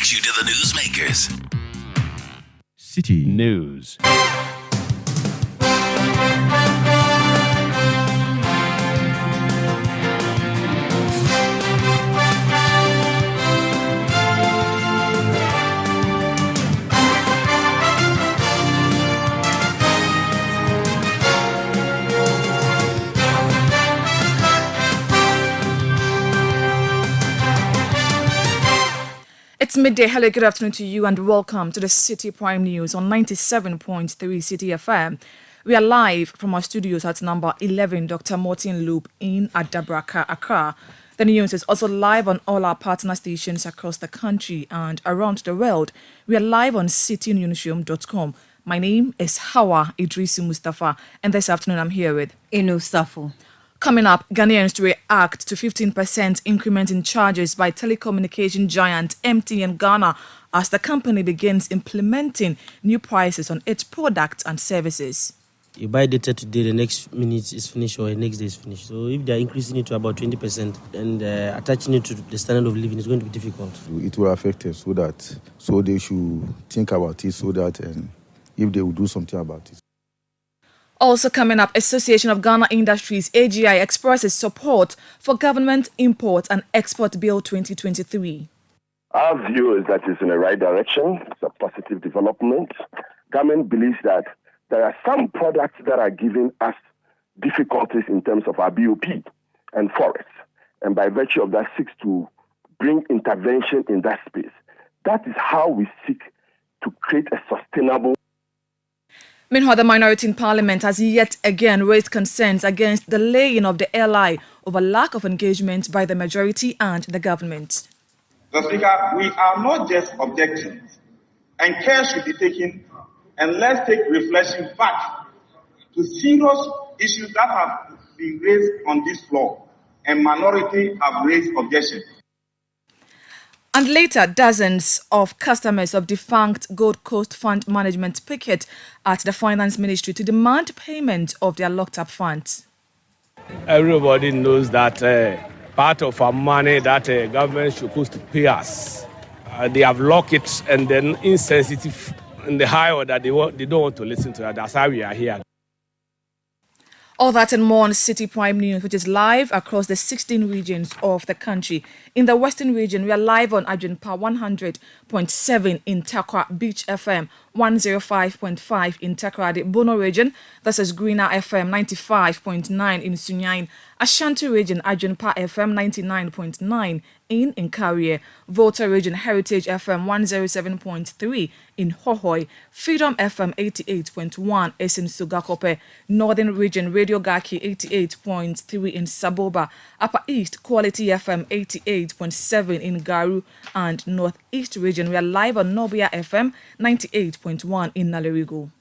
connects you to the newsmakers. Citi News. It's midday. Hello, good afternoon to you and welcome to the Citi Prime News on 97.3 Citi FM. We are live from our studios at number 11 Dr. Martin Loop in Adabraka, Accra. The news is also live on all our partner stations across the country and around the world. We are live on citinewsroom.com. My name is Hawa Idrisu Mustafa and this afternoon I'm here with Inu Safo. Coming up, Ghanaians to react to 15% increment in charges by telecommunication giant MTN Ghana as the company begins implementing new prices on its products and services. You buy data today, the next minute is finished or the next day is finished. So if they are increasing it to about 20% and attaching it to the standard of living is going to be difficult. It will affect us so they should think about it so that if they will do something about it. Also coming up, Association of Ghana Industries, AGI, expresses support for Government Import and Export Bill 2023. Our view is that it's in the right direction. It's a positive development. Government believes that there are some products that are giving us difficulties in terms of our BOP and forex. And by virtue of that, seeks to bring intervention in that space. That is how we seek to create a sustainable. Meanwhile, the minority in Parliament has yet again raised concerns against the laying of the LI over lack of engagement by the majority and the government. The Speaker, we are not just objecting, and care should be taken, and let's take reflection back to serious issues that have been raised on this floor, and minority have raised objections. And later, dozens of customers of defunct Gold Coast Fund Management picket at the Finance Ministry to demand payment of their locked-up funds. Everybody knows that part of our money that government is supposed to pay us, they have locked it and then insensitive in the high order they don't want to listen to that. That's why we are here. All that and more on Citi Prime News, which is live across the 16 regions of the country. In the Western region, we are live on Ajunpa 100.7 in Takwa, Beach FM 105.5 in Takoradi, Bono region. This is Greener FM 95.9 in Sunyain, Ashanti region, Ajunpa FM 99.9 in Nkawie, Volta region, Heritage FM 107.3 in Hohoi, Freedom FM 88.1 is in Sugakope, Northern region, Radio Gaki 88.3 in Saboba, Upper East, Quality FM 88.7 in Garu, and Northeast region, we are live on Nobia FM 98.1 in Nalerigo.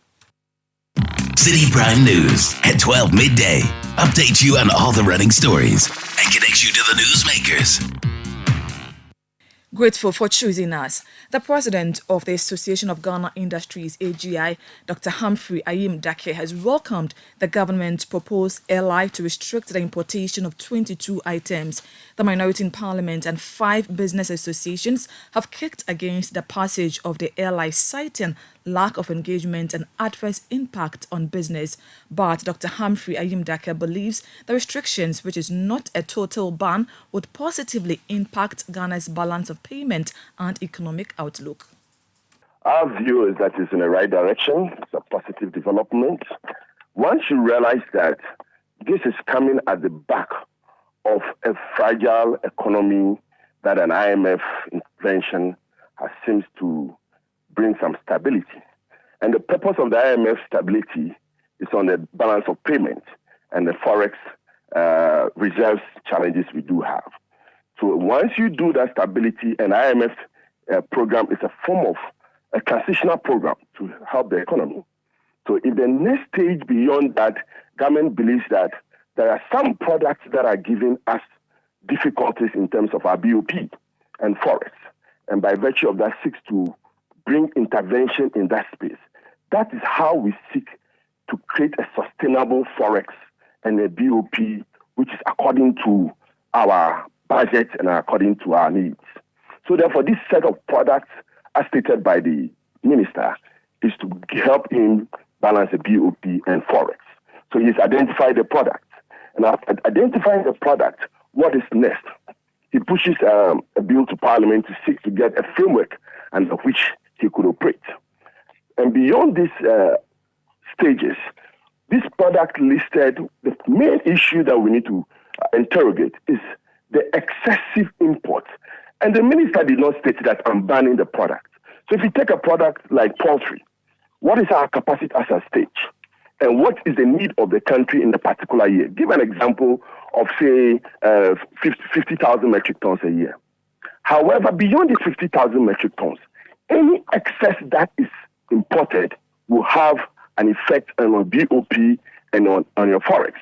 Citi Prime News at 12 midday. Updates you on all the running stories and connects you to the newsmakers. Grateful for choosing us. The president of the Association of Ghana Industries, AGI, Dr. Humphrey Ayim Dake, has welcomed the government's proposed LI to restrict the importation of 22 items. The minority in Parliament and 5 business associations have kicked against the passage of the LI, citing lack of engagement and adverse impact on business. But Dr. Humphrey Ayim Dake believes the restrictions, which is not a total ban, would positively impact Ghana's balance of payment and economic outlook. Our view is that it's in the right direction. It's a positive development. Once you realize that this is coming at the back of a fragile economy that an IMF intervention seems to bring some stability. And the purpose of the IMF stability is on the balance of payment and the forex reserves challenges we do have. So once you do that stability, an IMF program is a form of a transitional program to help the economy. So in the next stage beyond that, government believes that there are some products that are giving us difficulties in terms of our BOP and forex. And by virtue of that, seeks to bring intervention in that space. That is how we seek to create a sustainable forex and a BOP, which is according to our budget and according to our needs. So therefore, this set of products, as stated by the minister, is to help him balance the BOP and Forex. So he's identified the product. And after identifying the product, what is next? He pushes a bill to Parliament to seek to get a framework under which he could operate. And beyond these stages, this product listed, the main issue that we need to interrogate is the excessive imports. And the minister did not state that I'm banning the product. So if you take a product like poultry, what is our capacity as a stage? And what is the need of the country in a particular year? Give an example of, say, 50,000 metric tons a year. However, beyond the 50,000 metric tons, any excess that is imported will have an effect on your BOP and on your Forex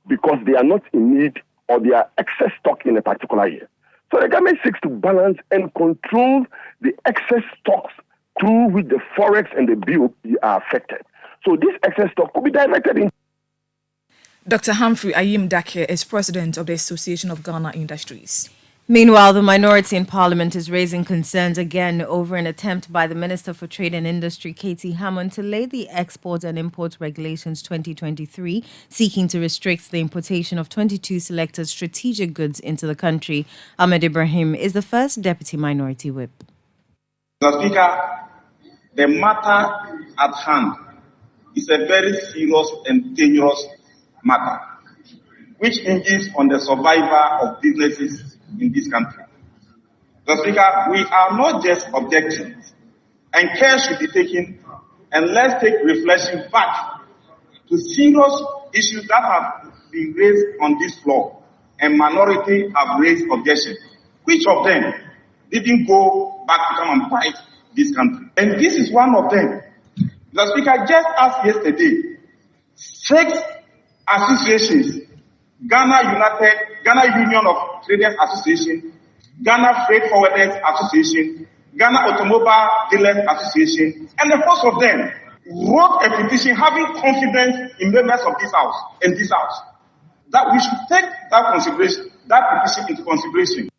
because they are not in need or they are excess stock in a particular year. So the government seeks to balance and control the excess stocks through which the Forex and the BOP are affected. So this excess stock could be directed in. Dr. Humphrey Ayim Dake is president of the Association of Ghana Industries. Meanwhile, the minority in Parliament is raising concerns again over an attempt by the Minister for Trade and Industry, Katie Hammond, to lay the Export and Import Regulations 2023, seeking to restrict the importation of 22 selected strategic goods into the country. Ahmed Ibrahim is the first Deputy Minority Whip. Mr. Speaker, the matter at hand is a very serious and dangerous matter, which hinges on the survival of businesses in this country. Mr. Speaker, we are not just objecting, and care should be taken, and let's take reflection back to serious issues that have been raised on this floor, and minority have raised objections. Which of them didn't go back to come and fight this country? And this is one of them. Mr. Speaker, just as yesterday, 6 associations, Ghana Union of Traders Association, Ghana Freight Forwarders Association, Ghana Automobile Dealers Association, and the host of them wrote a petition having confidence in members of this house and this house that we should take that petition into consideration.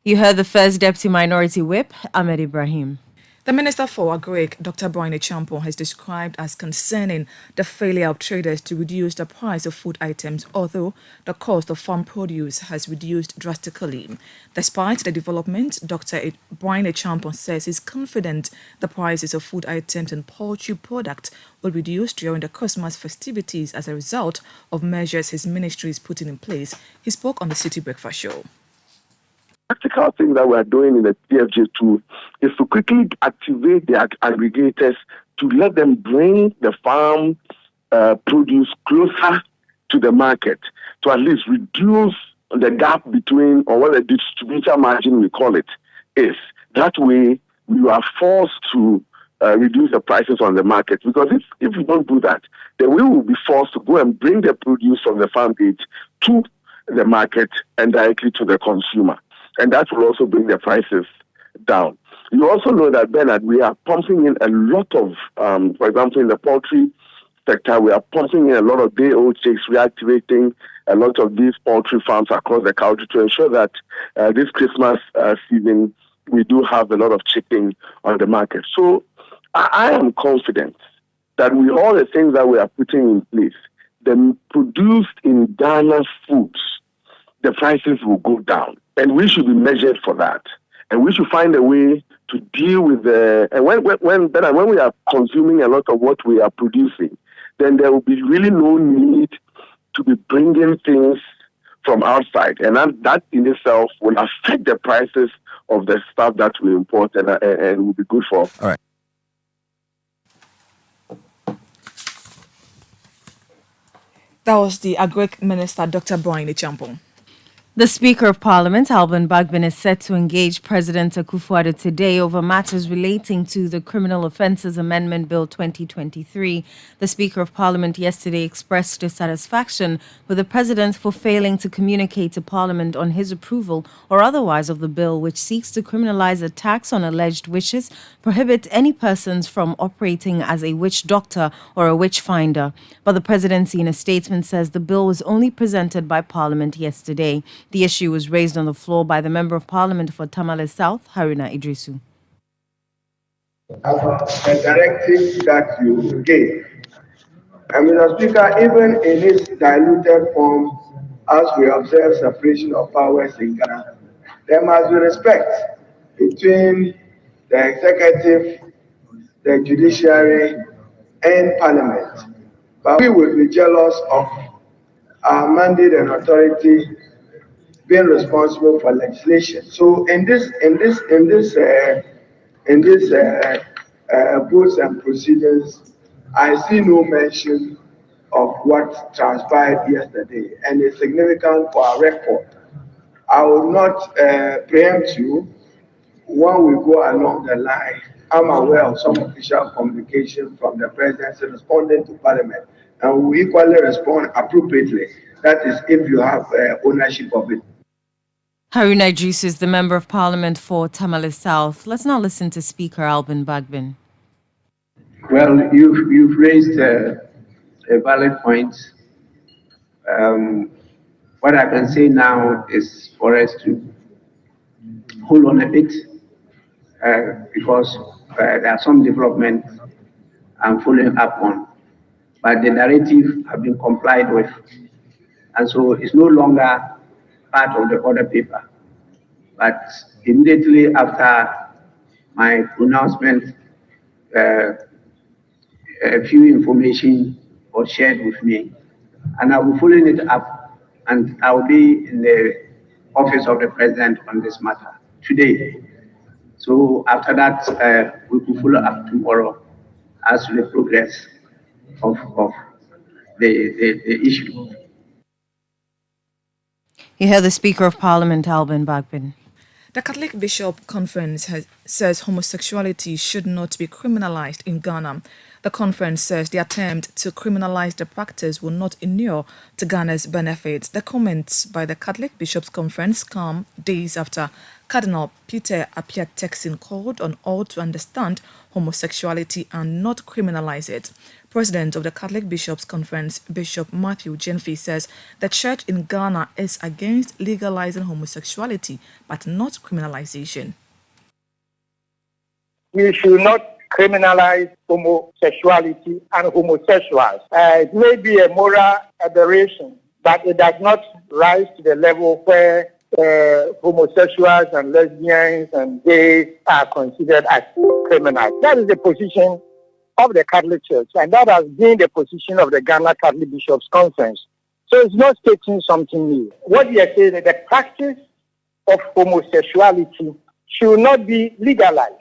You heard the first Deputy Minority Whip, Ahmed Ibrahim. The Minister for Agric, Dr. Brian Champon, has described as concerning the failure of traders to reduce the price of food items, although the cost of farm produce has reduced drastically. Despite the development, Dr. Brian Champon says he's confident the prices of food items and poultry products will reduce during the Christmas festivities as a result of measures his ministry is putting in place. He spoke on the City Breakfast Show. Practical thing that we're doing in the TFJ2 is to quickly activate the aggregators to let them bring the farm produce closer to the market to at least reduce the gap between, or what the distributor margin we call it is. That way we are forced to reduce the prices on the market, because if we don't do that, then we will be forced to go and bring the produce from the farm gate to the market and directly to the consumer. And that will also bring the prices down. You also know that, Bernard, we are pumping in a lot of, for example, in the poultry sector, we are pumping in a lot of day-old chicks, reactivating a lot of these poultry farms across the country to ensure that this Christmas season, we do have a lot of chicken on the market. So I am confident that with all the things that we are putting in place, the produced in Ghana foods, the prices will go down. And we should be measured for that. And we should find a way to deal with the... And when we are consuming a lot of what we are producing, then there will be really no need to be bringing things from outside. And that in itself will affect the prices of the stuff that we import and will be good for. All right. That was the Agric Minister, Dr. Brian Champon. The Speaker of Parliament, Alban Bagbin, is set to engage President Akufo-Addo today over matters relating to the Criminal Offences Amendment Bill 2023. The Speaker of Parliament yesterday expressed dissatisfaction with the President for failing to communicate to Parliament on his approval or otherwise of the bill, which seeks to criminalise attacks on alleged witches, prohibit any persons from operating as a witch doctor or a witch finder. But the Presidency, in a statement, says the bill was only presented by Parliament yesterday. The issue was raised on the floor by the Member of Parliament for Tamale South, Haruna Idrisu. The directive that you gave. And Mr. Speaker, even in its diluted form, as we observe separation of powers in Ghana, there must be respect between the executive, the judiciary, and parliament. But we will be jealous of our mandate and authority being responsible for legislation. So in this votes and proceedings, I see no mention of what transpired yesterday, and it's significant for our record. I will not preempt you. When we go along the line, I'm aware of some official communication from the presidency responding to Parliament, and we equally respond appropriately. That is, if you have ownership of it. Haruna Idrisu is the Member of Parliament for Tamale South. Let's now listen to Speaker Alban Bagbin. Well, you've raised a valid point. What I can say now is for us to hold on a bit because there are some developments I'm following up on, but the narrative have been complied with, and so it's no longer part of the order paper. But immediately after my pronouncement, a few information was shared with me, and I will be following it up, and I will be in the office of the president on this matter today. So after that, we will follow up tomorrow as to the progress of the issue. You hear the Speaker of Parliament, Alban Bagbin. The Catholic Bishop Conference says homosexuality should not be criminalized in Ghana. The conference says the attempt to criminalize the practice will not inure to Ghana's benefits. The comments by the Catholic Bishops' Conference come days after Cardinal Peter Appiah-Texin called on all to understand homosexuality and not criminalize it. President of the Catholic Bishops' Conference, Bishop Matthew Jenfi, says the church in Ghana is against legalizing homosexuality, but not criminalization. We should not criminalize homosexuality and homosexuals. It may be a moral aberration, but it does not rise to the level where homosexuals and lesbians and gays are considered as criminals. That is the position of the Catholic Church, and that has been the position of the Ghana Catholic Bishops' Conference. So it's not stating something new. What we are saying is that the practice of homosexuality should not be legalized.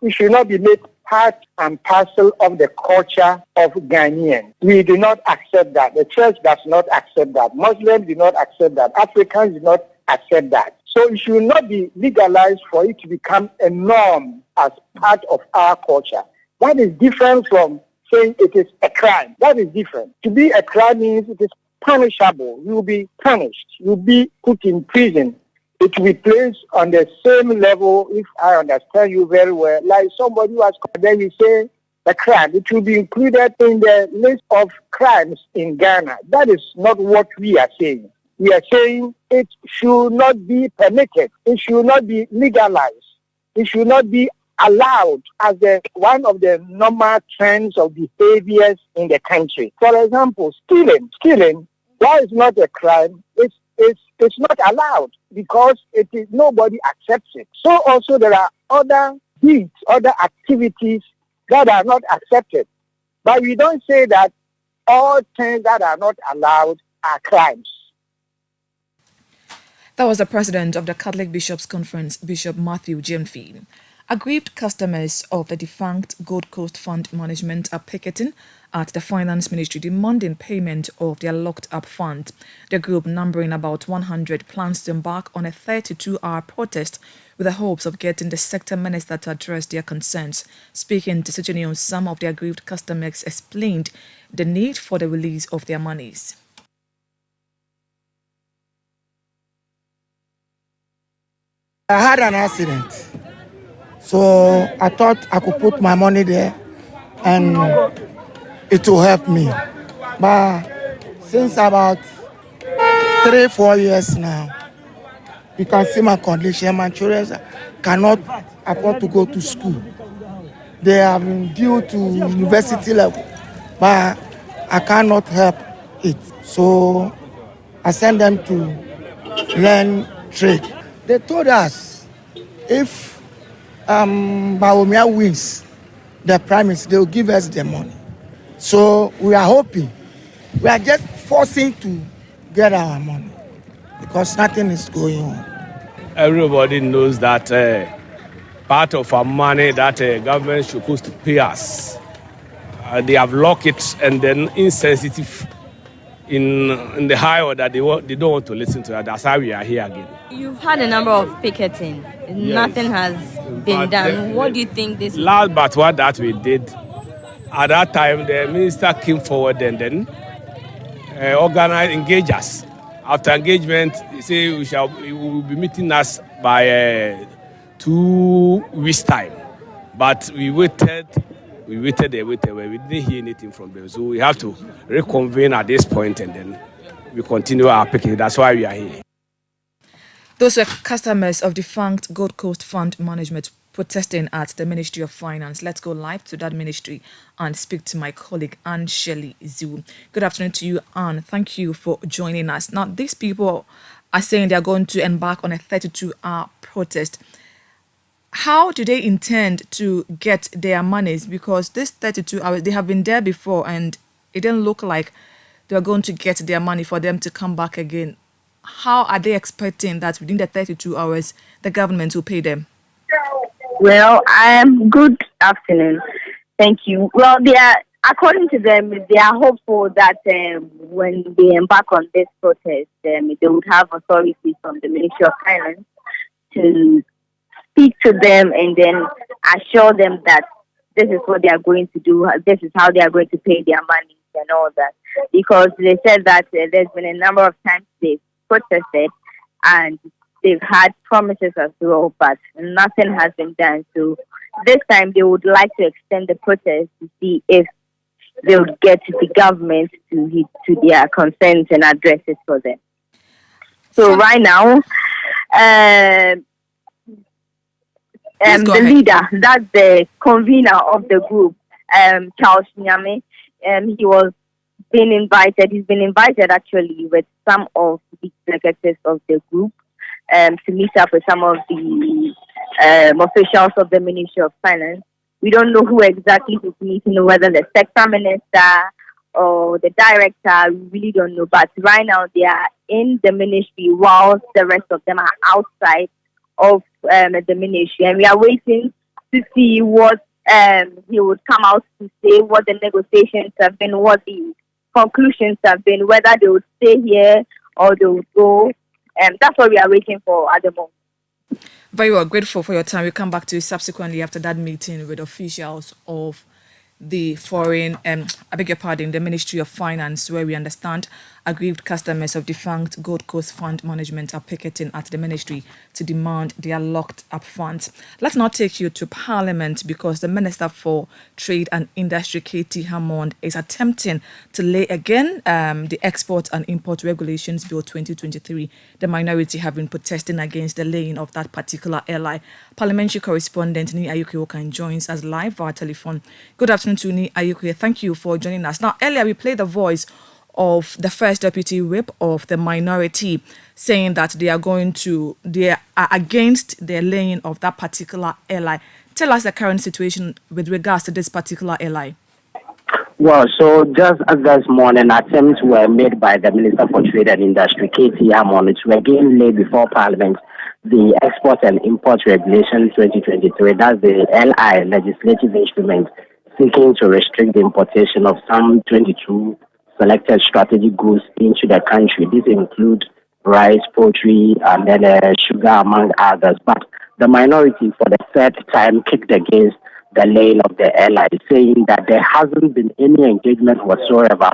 It should not be made part and parcel of the culture of Ghanaians. We do not accept that. The church does not accept that. Muslims do not accept that. Africans do not accept that. So it should not be legalized for it to become a norm as part of our culture. That is different from saying it is a crime. That is different. To be a crime means it is punishable. You will be punished. You will be put in prison. It will be placed on the same level, if I understand you very well, like somebody who has come, then you say a crime. It will be included in the list of crimes in Ghana. That is not what we are saying. We are saying it should not be permitted. It should not be legalized. It should not be allowed as one of the normal trends of behaviors in the country. For example, stealing. While it's not a crime, it's not allowed because nobody accepts it. So also there are other deeds, other activities that are not accepted. But we don't say that all things that are not allowed are crimes. That was the president of the Catholic Bishops' Conference, Bishop Matthew Jenfi. Aggrieved customers of the defunct Gold Coast Fund Management are picketing at the Finance Ministry demanding payment of their locked-up fund. The group, numbering about 100, plans to embark on a 32-hour protest with the hopes of getting the sector minister to address their concerns. Speaking to Citi News, some of the aggrieved customers explained the need for the release of their monies. I had an accident. So I thought I could put my money there and it will help me. But since about 3-4 years now, You can see my condition. My children cannot afford to go to school. They have been due to university level, but I cannot help it. So I send them to learn trade. They told us if Bawumia wins the primaries, they will give us the money. So we are hoping. We are just forcing to get our money because nothing is going on. Everybody knows that part of our money that government is supposed to pay us, they have locked it and then insensitive in the high order. They don't want to listen to that. That's how we are here again. You've had a number of picketing. Yes. Nothing has been done. What do you think this? Last but what that we did, at that time the minister came forward and then engage us. After engagement, he said he will be meeting us by 2 weeks' time. But we waited, we didn't hear anything from them. So we have to reconvene at this point and then we continue our picking. That's why we are here. Those were customers of defunct Gold Coast Fund Management protesting at the Ministry of Finance. Let's go live to that ministry and speak to my colleague Anne Shelley Zhu. Good afternoon to you, Anne. Thank you for joining us. Now, these people are saying they're going to embark on a 32-hour protest. How do they intend to get their monies? Because this 32 hours, they have been there before and it didn't look like they were going to get their money for them to come back again. How are they expecting that within the 32 hours, the government will pay them? Well, good afternoon. Thank you. Well, according to them, they are hopeful that when they embark on this protest, they would have authorities from the Ministry of Finance to speak to them and then assure them that this is what they are going to do, this is how they are going to pay their money and all that. Because they said that there's been a number of times they've protested and they've had promises as well, but nothing has been done. So this time they would like to extend the protest to see if they would get the government to their concerns and address it for them. So right now, the leader, that's the convener of the group, Charles Nyame, he's been invited actually with some of the executives of the group to meet up with some of the officials of the Ministry of Finance. We don't know who exactly is meeting, whether the sector minister or the director, we really don't know. But right now they are in the ministry whilst the rest of them are outside of the ministry. And we are waiting to see what he would come out to say, what the negotiations have been, what the conclusions have been, whether they would stay here or they would go. That's what we are waiting for at the moment. Very well, grateful for your time. We'll come back to you subsequently after that meeting with officials of the the Ministry of Finance, where we understand aggrieved customers of defunct Gold Coast Fund Management are picketing at the ministry to demand their locked up funds. Let's now take you to Parliament because the Minister for Trade and Industry, Katie Hammond, is attempting to lay again the Export and Import Regulations Bill 2023. The minority have been protesting against the laying of that particular LI. Parliamentary correspondent Ni Ayuke joins us live via telephone. Good afternoon to Ni Ayuke. Thank you for joining us. Now, earlier we played the voice of the first deputy whip of the minority saying that they are against the laying of that particular LI. Tell us the current situation with regards to this particular LI. Well, so just as this morning, attempts were made by the Minister for Trade and Industry, Katie Hammond, to again lay before Parliament the Export and Import Regulation 2023. That's the LI legislative instrument seeking to restrict the importation of some 22 selected strategic goods into the country. These include rice, poultry, and then sugar, among others. But the minority, for the third time, kicked against the laying of the LI, saying that there hasn't been any engagement whatsoever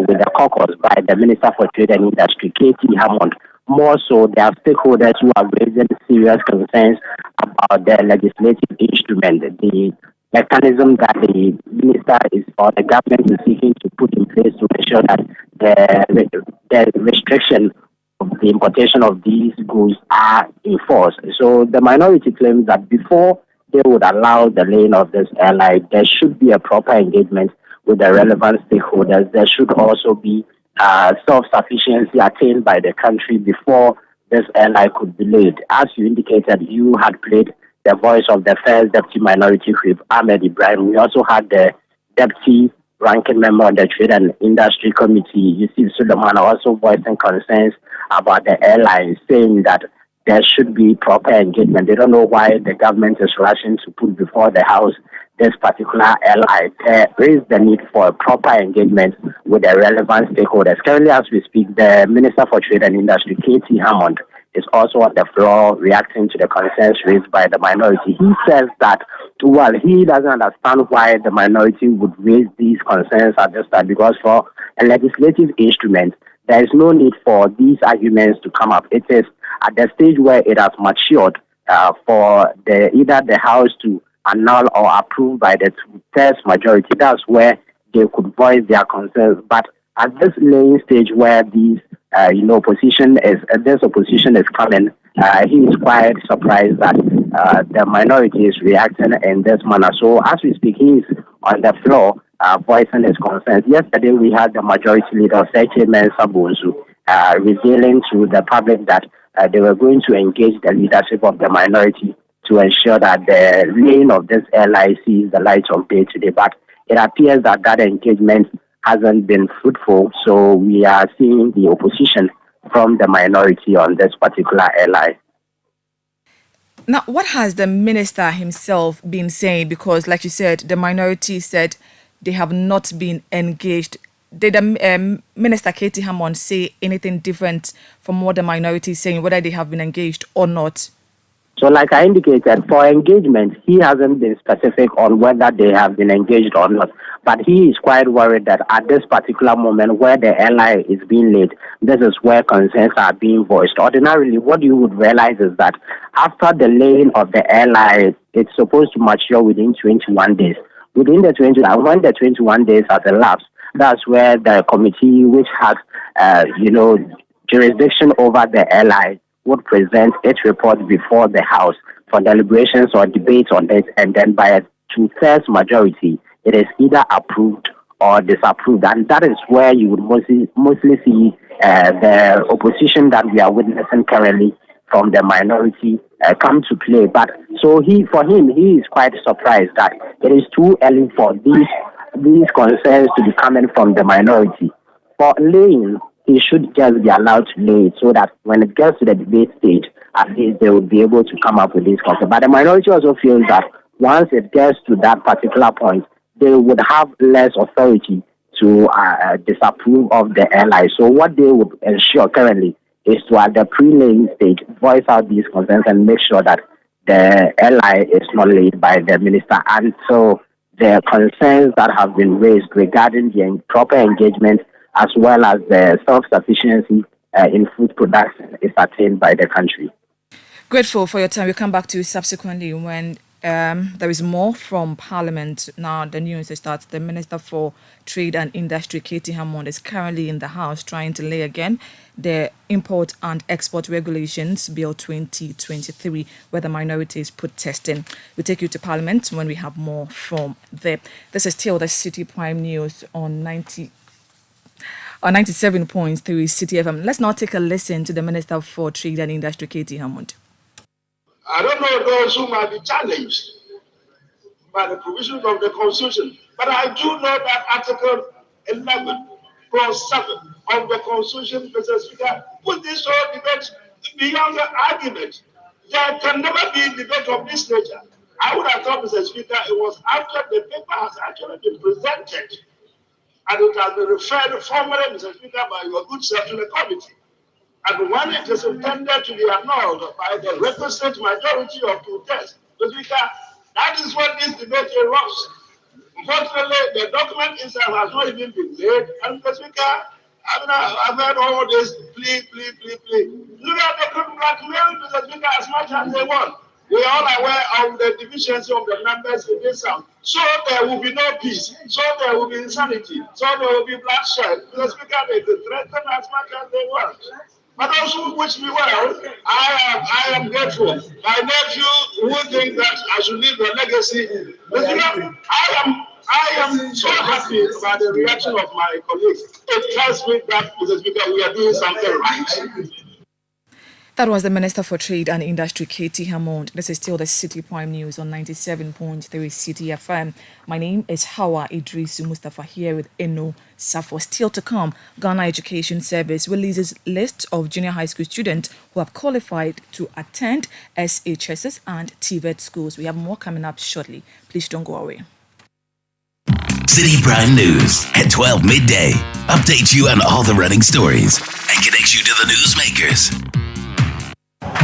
with the caucus by the Minister for Trade and Industry, Katie Hammond. More so, there are stakeholders who are raising serious concerns about the legislative instrument, the mechanism that the minister or the government is seeking to put in place to ensure that the restriction of the importation of these goods are enforced. So the minority claims that before they would allow the laying of this airline, there should be a proper engagement with the relevant stakeholders. There should also be self-sufficiency attained by the country before this airline could be laid. As you indicated, you had played the voice of the first deputy minority whip, Ahmed Ibrahim. We also had the deputy ranking member on the Trade and Industry Committee, Yusuf Suleiman, also voicing concerns about the airline, saying that there should be proper engagement. They don't know why the government is rushing to put before the House this particular airline. There is the need for a proper engagement with the relevant stakeholders. Currently, as we speak, the Minister for Trade and Industry, Katie Hammond, is also on the floor reacting to the concerns raised by the minority. He says that, well, he doesn't understand why the minority would raise these concerns at this time, because for a legislative instrument, there is no need for these arguments to come up. It is at the stage where it has matured for either the House to annul or approve by the two-thirds majority. That's where they could voice their concerns. But at this laying stage where these opposition is coming, he is quite surprised that the minority is reacting in this manner. So as we speak, he is on the floor voicing his concerns. Yesterday, we had the majority leader, Chairman Sabunsu, revealing to the public that they were going to engage the leadership of the minority to ensure that the laying of this airline sees the light of day today. But it appears that that engagement hasn't been fruitful, so we are seeing the opposition from the minority on this particular airline. Now, what has the minister himself been saying? Because, like you said, the minority said they have not been engaged. Did the Minister Katie Hammond say anything different from what the minority is saying, whether they have been engaged or not? So like I indicated, for engagement, he hasn't been specific on whether they have been engaged or not. But he is quite worried that at this particular moment where the airline is being laid, this is where concerns are being voiced. Ordinarily, what you would realize is that after the laying of the airline, it's supposed to mature within 21 days. Within the 21, when the 21 days has elapsed, that's where the committee, which has, jurisdiction over the airline, would present its report before the House for deliberations or debates on it, and then by a two-thirds majority, it is either approved or disapproved. And that is where you would mostly see the opposition that we are witnessing currently from the minority come to play. But so for him, he is quite surprised that it is too early for these concerns to be coming from the minority. For laying, he should just be allowed to lay it so that when it gets to the debate stage, at least they will be able to come up with these concerns. But the minority also feels that once it gets to that particular point, they would have less authority to disapprove of the airline. So what they would ensure currently is to, at the pre-laying stage, voice out these concerns and make sure that the airline is not laid by the minister. And so the concerns that have been raised regarding the improper engagement as well as the self-sufficiency in food production is attained by the country. Grateful for your time. We'll come back to you subsequently when there is more from Parliament. Now, the news starts. The Minister for Trade and Industry, Katie Hammond, is currently in the House trying to lay again the Import and Export Regulations Bill 2023, where the minorities put testing. We'll take you to Parliament when we have more from there. This is still the Citi Prime News on 97.3 Citi FM. Let's now take a listen to the Minister for Trade and Industry, Katie Hammond. I don't know those who might be challenged by the provisions of the Constitution, but I do know that Article 11, Clause 7 of the Constitution, Mr. Speaker, put this whole debate beyond the argument. There can never be a debate of this nature. I would have thought, Mr. Speaker, it was after the paper has actually been presented and it has been referred formally, Mr. Speaker, by your good self to the committee. And when it is intended to be annulled by the requisite majority of two-thirds, Mr. Speaker, that is what this debate involves. Unfortunately, the document itself has not even been made. And Mr. Speaker, I've heard all this plea. Look at the criminal blackmail, Mr. Speaker, as much as they want. We are all aware of the deficiency of the members in this House. So there will be no peace. So there will be insanity. So there will be bloodshed. Mr. Speaker, they can threaten as much as they want. But those who wish me well, I am grateful. My nephew who think that I should leave a legacy, but you know, I am so happy about the reaction of my colleagues. It tells me that, Mr. Speaker, we are doing something right. That was the Minister for Trade and Industry, Katie Hammond. This is still the Citi Prime News on 97.3 Citi FM. My name is Hawa Idrisu Mustafa here with Eno Safo. Still to come, Ghana Education Service releases list of junior high school students who have qualified to attend SHSs and TVET schools. We have more coming up shortly. Please don't go away. Citi Prime News at 12 midday. Update you on all the running stories and connect you to the newsmakers.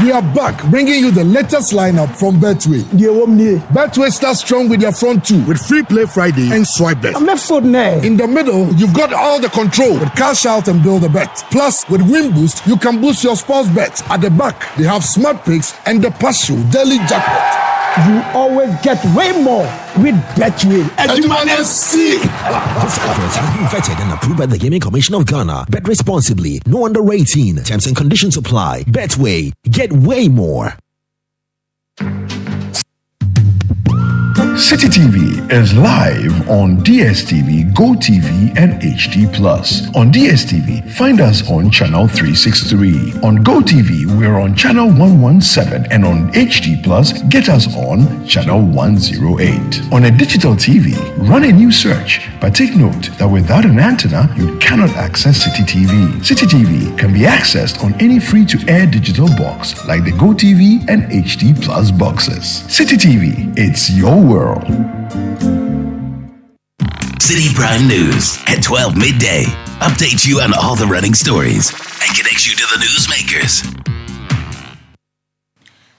We are back, bringing you the latest lineup from Betway. Betway starts strong with their front two, with Free Play Friday and Swipe Bet. In the middle, you've got all the control with Cash Out and Build a Bet. Plus, with Win Boost, you can boost your sports bet. At the back, they have Smart Picks and the Partial Daily Jackpot. You always get way more with Betway. This advert has been vetted and approved by the Gaming Commission of Ghana. Bet responsibly. No under 18. Terms and conditions apply. Betway. Get way more. Citi TV is live on DSTV, GoTV, and HD+. On DSTV, find us on channel 363. On GoTV, we're on channel 117, and on HD+, get us on channel 108. On a digital TV, run a new search, but take note that without an antenna, you cannot access Citi TV. Citi TV can be accessed on any free-to-air digital box like the GoTV and HD+ boxes. Citi TV, it's your world. Citi Prime News at 12 midday. Update you on all the running stories and connect you to the newsmakers.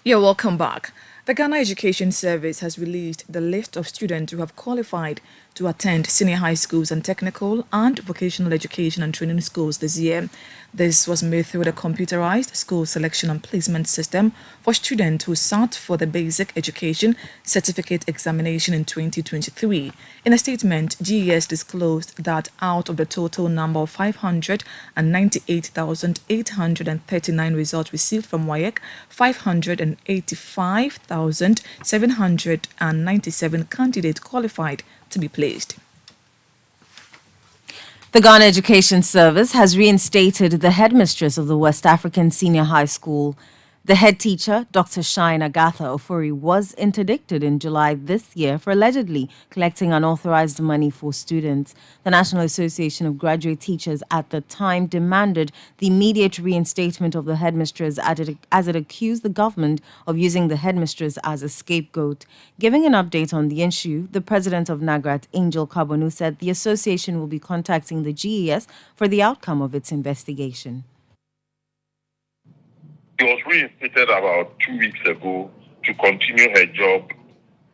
You're welcome back. The Ghana Education Service has released the list of students who have qualified to attend senior high schools and technical and vocational education and training schools this year. This was made through the computerized school selection and placement system for students who sat for the basic education certificate examination in 2023. In a statement, GES disclosed that out of the total number of 598,839 results received from WAEC, 585,797 candidates qualified to be placed. The Ghana Education Service has reinstated the headmistress of the West African Senior High School. The head teacher, Dr. Shine Agatha Ofori, was interdicted in July this year for allegedly collecting unauthorized money for students. The National Association of Graduate Teachers at the time demanded the immediate reinstatement of the headmistress as it accused the government of using the headmistress as a scapegoat. Giving an update on the issue, the president of NAGRAT, Angel Kabonu, said the association will be contacting the GES for the outcome of its investigation. She was reinstated about 2 weeks ago to continue her job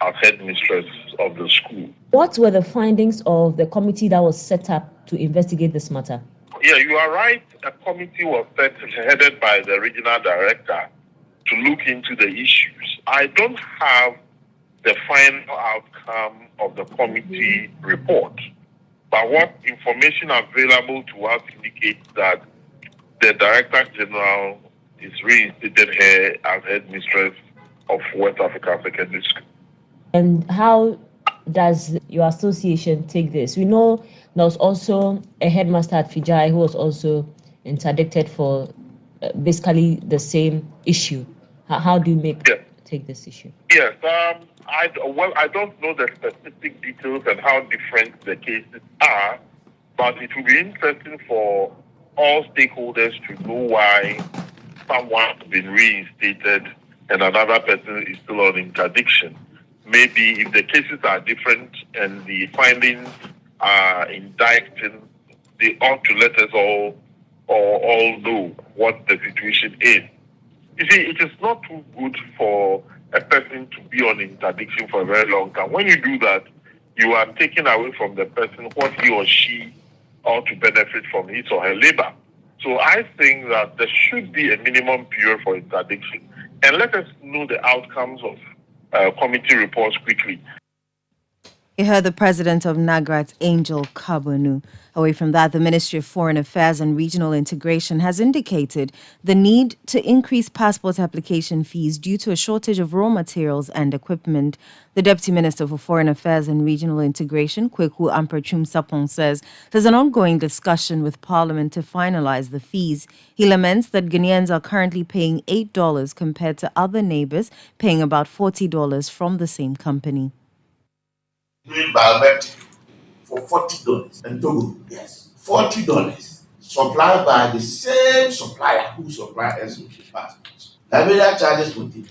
as headmistress of the school. What were the findings of the committee that was set up to investigate this matter? Yeah, you are right. A committee was set, headed by the regional director, to look into the issues. I don't have the final outcome of the committee report, but what information available to us indicates that the Director General is reinstated here as headmistress of West Africa Secondary School. And how does your association take this? We know there was also a headmaster at Fijai who was also interdicted for basically the same issue. How do you take this issue? Yes, I don't know the specific details and how different the cases are, but it will be interesting for all stakeholders to know why someone has been reinstated and another person is still on interdiction. Maybe if the cases are different and the findings are indicting, they ought to let us all know what the situation is. You see, it is not too good for a person to be on interdiction for a very long time. When you do that, you are taking away from the person what he or she ought to benefit from his or her labor. So I think that there should be a minimum period for interdiction. And let us know the outcomes of committee reports quickly. You heard the president of NAGRAT, Angel Kabonu. Away from that, the Ministry of Foreign Affairs and Regional Integration has indicated the need to increase passport application fees due to a shortage of raw materials and equipment. The Deputy Minister for Foreign Affairs and Regional Integration, Kweku Amperchum Sapong, says there's an ongoing discussion with Parliament to finalize the fees. He laments that Ghanaians are currently paying $8 compared to other neighbors paying about $40 from the same company. Doing biometric for $40 in Togo, yes, $40 supplied by the same supplier who supplies us with his passports. Liberia charges $40.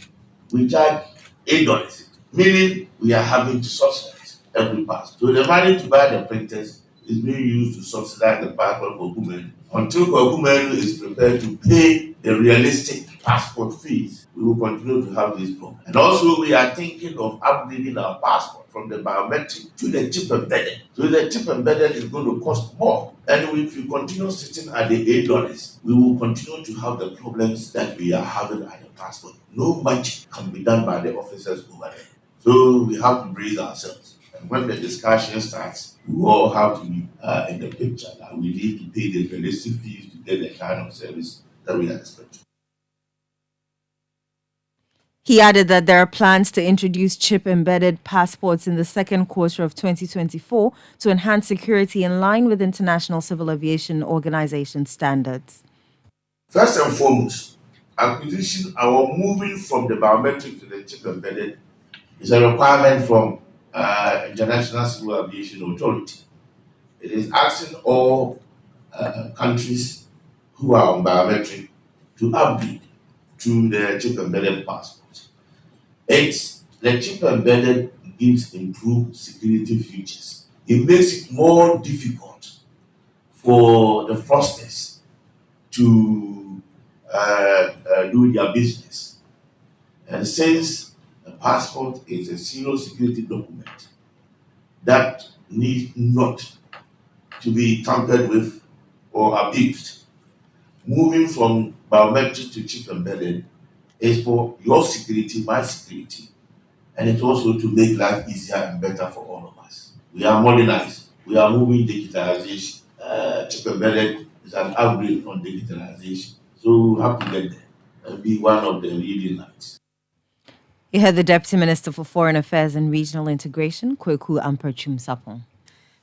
We charge $8, meaning we are having to subsidize every passport. So the money to buy the printers is being used to subsidize the passport for women. Until Kokumenu is prepared to pay the realistic passport fees, we will continue to have this problem. And also, we are thinking of upgrading our passport from the biometric to the chip embedded. So the chip embedded is going to cost more. And if we continue sitting at the $8, we will continue to have the problems that we are having at the passport. No much can be done by the officers over there. So we have to brace ourselves. And when the discussion starts, we all have to be in the picture that we need to pay the realistic fees to get the kind of service that we are expecting. He added that there are plans to introduce chip-embedded passports in the second quarter of 2024 to enhance security in line with International Civil Aviation Organization standards. First and foremost, acquisition or moving from the biometric to the chip-embedded is a requirement from International Civil Aviation Authority. It is asking all countries who are on biometric to upgrade to the chip-embedded passport. The chip-embedded gives improved security features. It makes it more difficult for the fraudsters to do their business. And since the passport is a serious security document that needs not to be tampered with or abused, moving from biometric to chip-embedded is for your security, my security, and it's also to make life easier and better for all of us. We are modernized. We are moving digitalization. Chip-embedded is an upgrade on digitalization. So we have to get there and be one of the leading lights. You heard the Deputy Minister for Foreign Affairs and Regional Integration, Kweku Amperchum Sapong.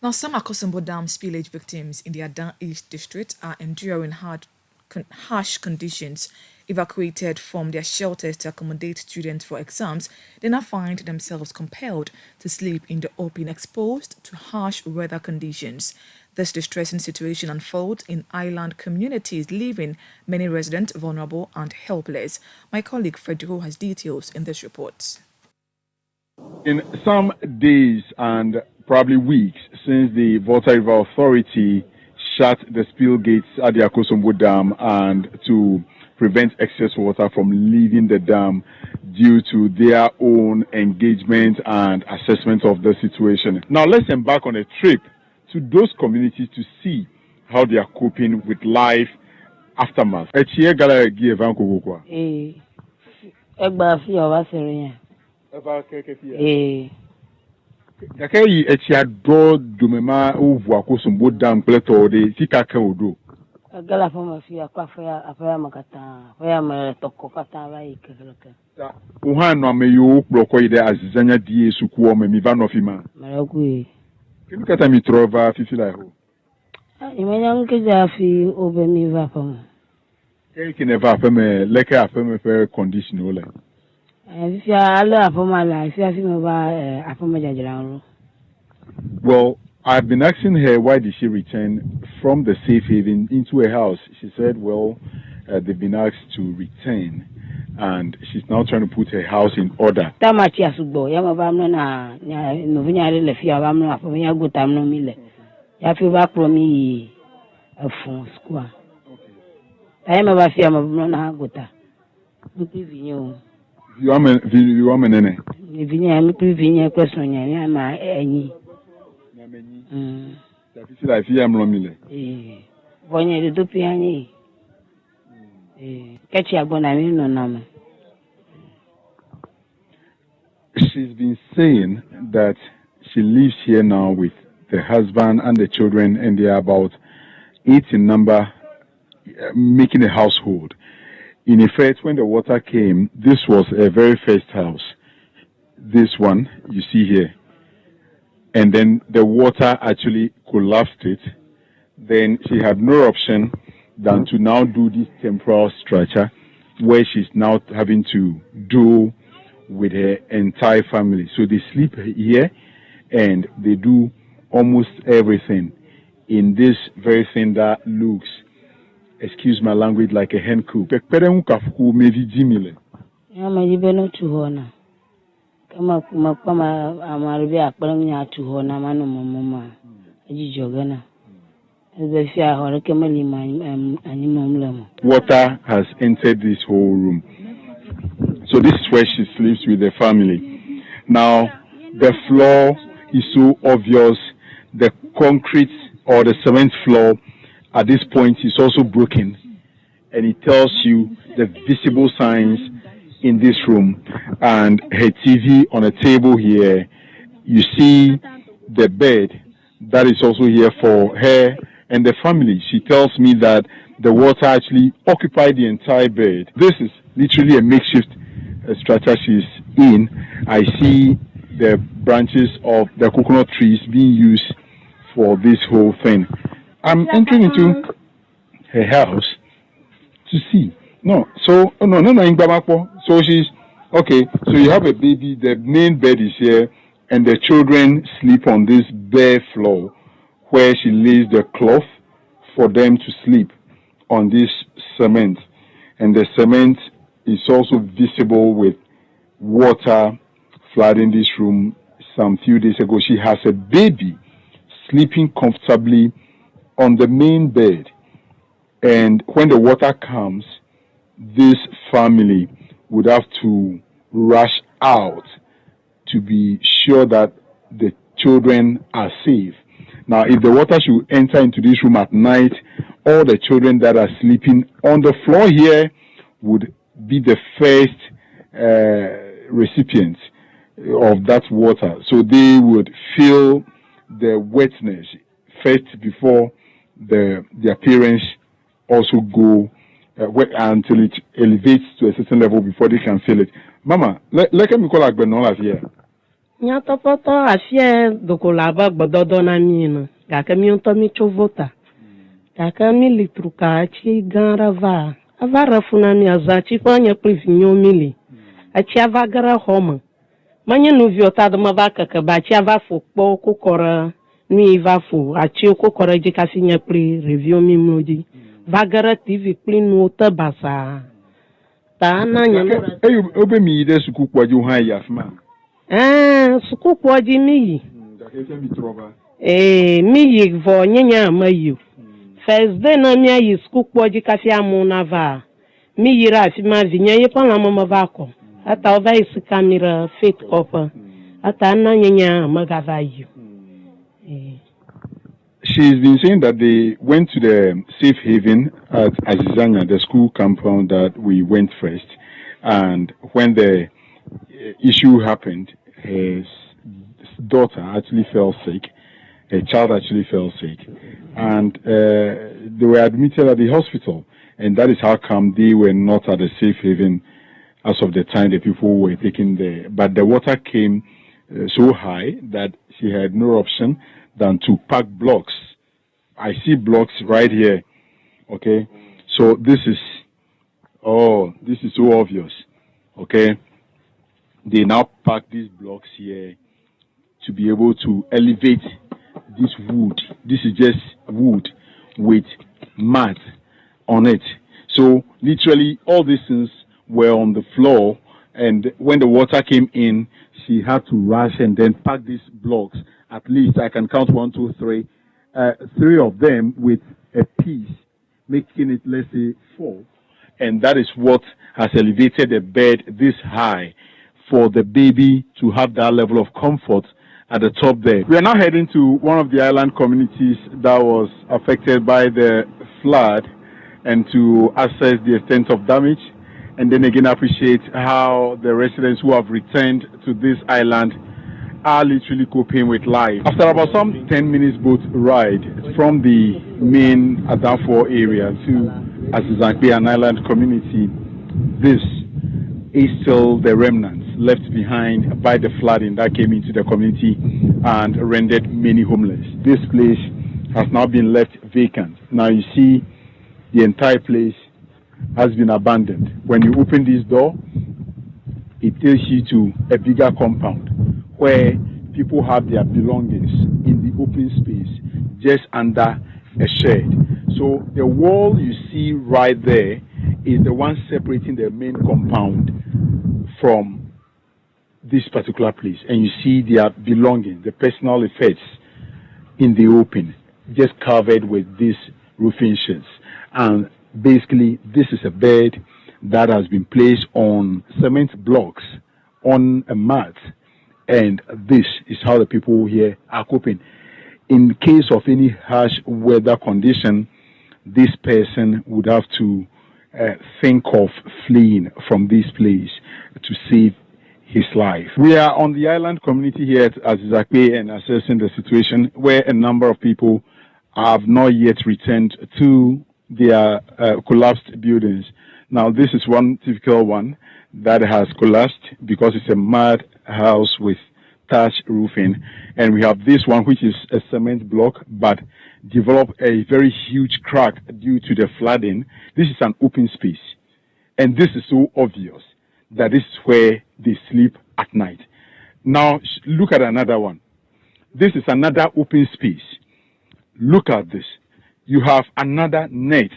Now, some Akosombo Dam spillage victims in the Adan East District are enduring harsh conditions. Evacuated from their shelters to accommodate students for exams, they now find themselves compelled to sleep in the open, exposed to harsh weather conditions. This distressing situation unfolds in island communities, leaving many residents vulnerable and helpless. My colleague Frederico has details in this report. In some days and probably weeks since the Volta River Authority shut the spill gates at the Akosombo Dam and to prevent excess water from leaving the dam due to their own engagement and assessment of the situation. Now let's embark on a trip to those communities to see how they are coping with life aftermath. Gala fama fi afaya makata afaya toko kata bai kekeleke uhano ameyo bloko ide azizanya die suku o memi ba no fima maraku kimi kata mi trova fifi la ho imenya nkeja fi obemi va fama ki ne va fama leke afama fe condition o le fi ala afama la fi me ba afama jajira. Well, I've been asking her why did she return from the safe haven into a house. She said, well, they've been asked to return, and she's now trying to put her house in order. She's been saying that she lives here now with the husband and the children, and they are about 8 in number, making a household. In effect, when the water came, this was a very first house. This one you see here. And then the water actually collapsed it. Then she had no option than to now do this temporal structure where she's now having to do with her entire family. So they sleep here and they do almost everything in this very thing that looks, excuse my language, like a hen coop. Kama amaribia akpara nya atu ho na manu mama ajijogana ezefia hore kemali animomlemo. Water has entered this whole room. So this is where she sleeps with the family. Now the floor is so obvious. The concrete or the cement floor at this point is also broken, and it tells you the visible signs in this room. And her TV on a table here. You see the bed that is also here for her and the family. She tells me that the water actually occupied the entire bed. This is literally a makeshift structure she's in. I see the branches of the coconut trees being used for this whole thing. I'm entering into her house to see. No, so she's okay. So you have a baby. The main bed is here, and the children sleep on this bare floor, where she lays the cloth for them to sleep on this cement, and the cement is also visible with water flooding this room. Some few days ago, she has a baby sleeping comfortably on the main bed, and when the water comes, this family would have to rush out to be sure that the children are safe. Now, if the water should enter into this room at night, all the children that are sleeping on the floor here would be the first recipients of that water. So they would feel the wetness first before their parents also go until it elevates to a certain level before they can feel it. Mama, let me call like Benola here. Nyatopoto afie dokolaba gbododo na mina. Kaka mi onto mi chovota. Kaka mi litruka chi ganrava. Avara funa mi azachi panya privinyo mili. Achi avagara homa. Manya no viota do mavaka ka ba chi avafo po kokora ni vafo. Achi kokora je kasinya pri review mi mloji. Vagara TV clean water basa. Ta na nyamura. Obe mi de suku kwaji ho ayafma. Suku kwaji mi. Mi vo nyanya amayu. First day na mi ayi suku kwaji kafi amuna va. Mi yira afi ma vinya ye pa mama vako. Ata ova isi kamera fit kopa. Ata na nyanya magavayu. She's been saying that they went to the safe haven at Azizanya, the school compound that we went first. And when the issue happened, his daughter actually fell sick. Her child actually fell sick. And they were admitted at the hospital. And that is how come they were not at the safe haven as of the time the people were taken there. But the water came so high that she had no option than to pack blocks. I see blocks right here. Okay, so this is so obvious. Okay, they now pack these blocks here to be able to elevate this wood. This is just wood with mat on it. So literally all these things were on the floor, and when the water came in, she had to rush and then pack these blocks. At least I can count 1, 2, 3. 3 of them with a piece, making it, let's say, 4. And that is what has elevated the bed this high for the baby to have that level of comfort at the top there. We are now heading to one of the island communities that was affected by the flood and to assess the extent of damage. And then again, appreciate how the residents who have returned to this island are literally coping with life. After about some 10 minutes boat ride from the main Adanfor area to Azizakwe, an island community, this is still the remnants left behind by the flooding that came into the community and rendered many homeless. This place has now been left vacant. Now you see the entire place has been abandoned. When you open this door, it takes you to a bigger compound where people have their belongings in the open space just under a shed. So the wall you see right there is the one separating the main compound from this particular place. And you see their belongings, the personal effects in the open, just covered with these roofing sheets. And basically, this is a bed that has been placed on cement blocks on a mat. And this is how the people here are coping. In case of any harsh weather condition, this person would have to think of fleeing from this place to save his life. We are on the island community here at Azizakwe and assessing the situation where a number of people have not yet returned to their collapsed buildings. Now, this is one typical one that has collapsed because it's a mud house with thatched roofing. And we have this one, which is a cement block, but developed a very huge crack due to the flooding. This is an open space. And this is so obvious that this is where they sleep at night. Now, look at another one. This is another open space. Look at this. You have another net